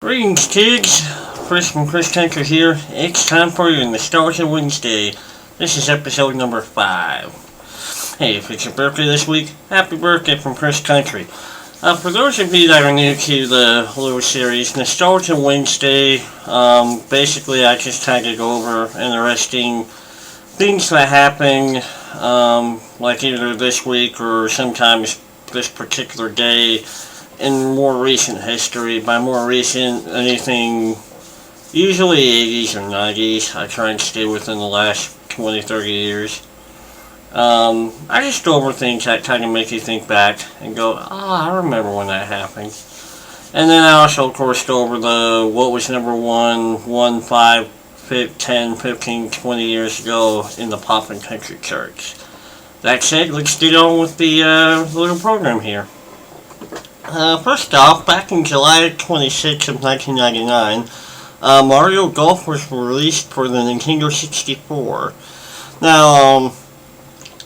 Greetings, kids. Chris from Chris Tanker here. It's time for your Nostalgia Wednesday. This is episode number 5. Hey, if it's your birthday this week, happy birthday from Chris Country. For those of you that are new to the little series, Nostalgia Wednesday, basically I just try to go over interesting things that happen, like either this week or sometimes this particular day in more recent history. By more recent, anything usually 80s or 90s. I try and stay within the last 20, 30 years. I just go over things that kind of make you think back and go, I remember when that happened. And then I also, of course, go over what was number 5, 10, 15, 20 years ago in the pop and country charts. That said, let's get on with the little program here. First off, back in July 26th of 1999, Mario Golf was released for the Nintendo 64. Now,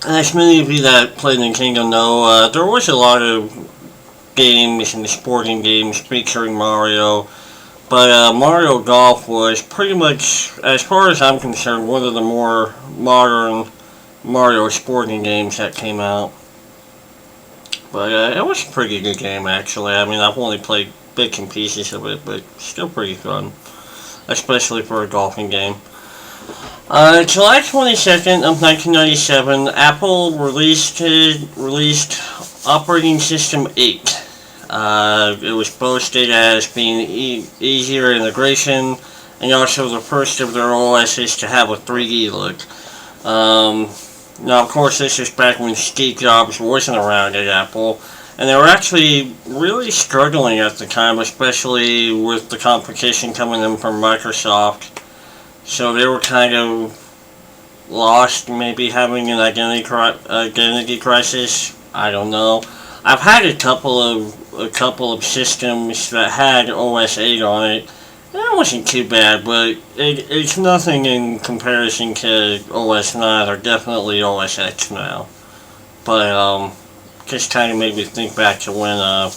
as many of you that play Nintendo know, there was a lot of games and sporting games featuring Mario, but Mario Golf was pretty much, as far as I'm concerned, one of the more modern Mario sporting games that came out. But it was a pretty good game, actually. I mean, I've only played bits and pieces of it, but still pretty fun, especially for a golfing game. July 22nd of 1997, Apple released Operating System 8. It was boasted as being easier integration, and also the first of their OSs to have a 3D look. Now, of course, this was back when Steve Jobs wasn't around at Apple, and they were actually really struggling at the time, especially with the competition coming in from Microsoft. So they were kind of lost, maybe having an identity crisis. I don't know. I've had a couple of systems that had OS 8 on it. It wasn't too bad, but it's nothing in comparison to OS 9 or definitely OS X now. But just kind of made me think back to when it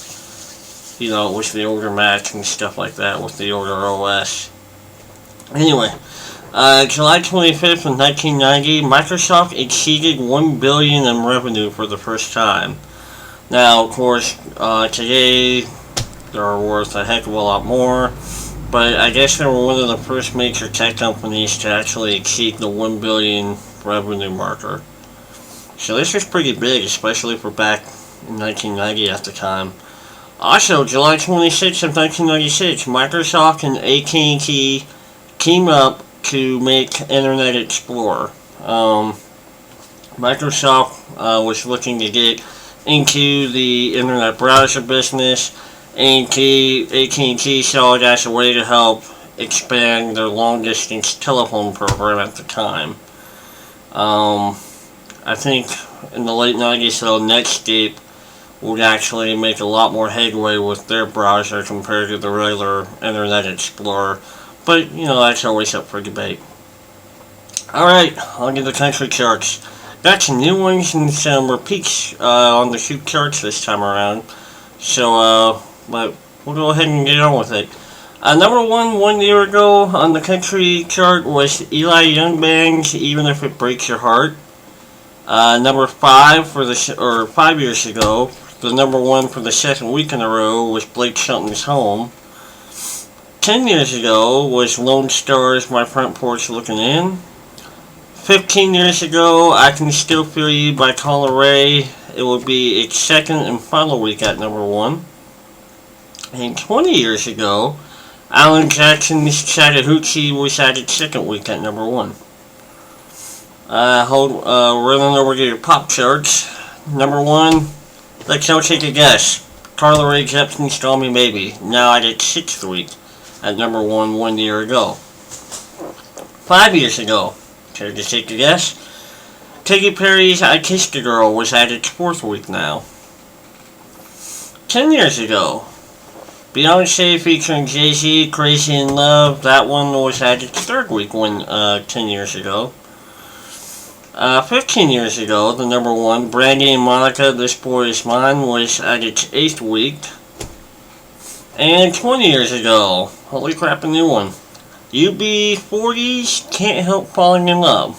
was the older Macs and stuff like that with the older OS. Anyway, July 25th of 1990, Microsoft exceeded $1 billion in revenue for the first time. Now, of course, today they're worth a heck of a lot more. But I guess they were one of the first major tech companies to actually exceed the 1 billion revenue marker. So this was pretty big, especially for back in 1990 at the time. Also, July 26th of 1996, Microsoft and AT&T teamed up to make Internet Explorer. Microsoft was looking to get into the internet browser business. AT&T saw it as a way to help expand their long-distance telephone program at the time. I think in the late 90s, though, Netscape would actually make a lot more headway with their browser compared to the regular Internet Explorer. But, that's always up for debate. Alright, on to the country charts. Got some new ones and some repeats on the shoot charts this time around. So, but we'll go ahead and get on with it. Number 1 year ago on the country chart was Eli Youngband's "Even If It Breaks Your Heart." Number 5 5 years ago, the number 1 for the second week in a row was Blake Shelton's "Home." 10 years ago was Lone Star's "My Front Porch Looking In." 15 years ago, "I Can Still Feel You" by Carla Rae. It will be its second and final week at number 1. And 20 years ago, Alan Jackson's "Chattahoochee" was at its second week at number 1. Running over to your pop charts. Number 1, let's all take a guess. Carla Rae Jepsen's "Call Me Maybe," now at its 6th week at number 1 year ago. 5 years ago, care to take a guess? Katy Perry's "I Kissed a Girl" was at its 4th week now. 10 years ago, Beyonce featuring Jay-Z, "Crazy in Love," that one was at its 3rd week 10 years ago. 15 years ago, the number 1, Brandy and Monica, "This Boy Is Mine," was at its 8th week. And 20 years ago, holy crap, a new one. UB40s can't help falling in love.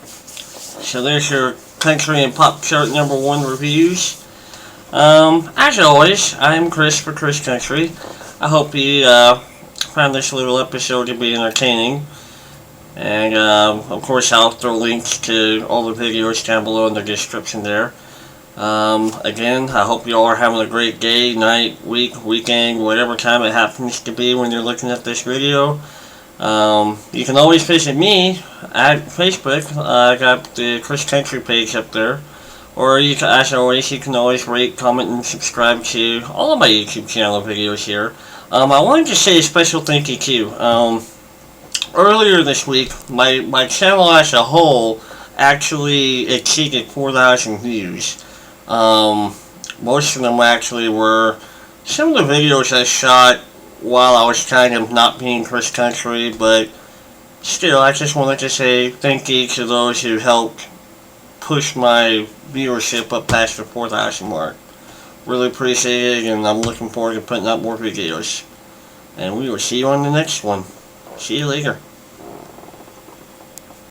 So there's your country and pop chart number 1 reviews. As always, I'm Chris for Chris Country. I hope you found this little episode to be entertaining. And of course, I'll throw links to all the videos down below in the description there. Again, I hope you all are having a great day, night, week, weekend, whatever time it happens to be when you're looking at this video. You can always visit me at Facebook. I got the Chris Country page up there. Or you can, as always, you can always rate, comment, and subscribe to all of my YouTube channel videos here. I wanted to say a special thank you too. Earlier this week, my channel as a whole actually exceeded 4,000 views. Most of them actually were some of the videos I shot while I was kind of not being Chris Country, but still, I just wanted to say thank you to those who helped push my viewership up past the 4,000 mark. Really appreciate it, and I'm looking forward to putting out more videos. And we will see you on the next one. See you later.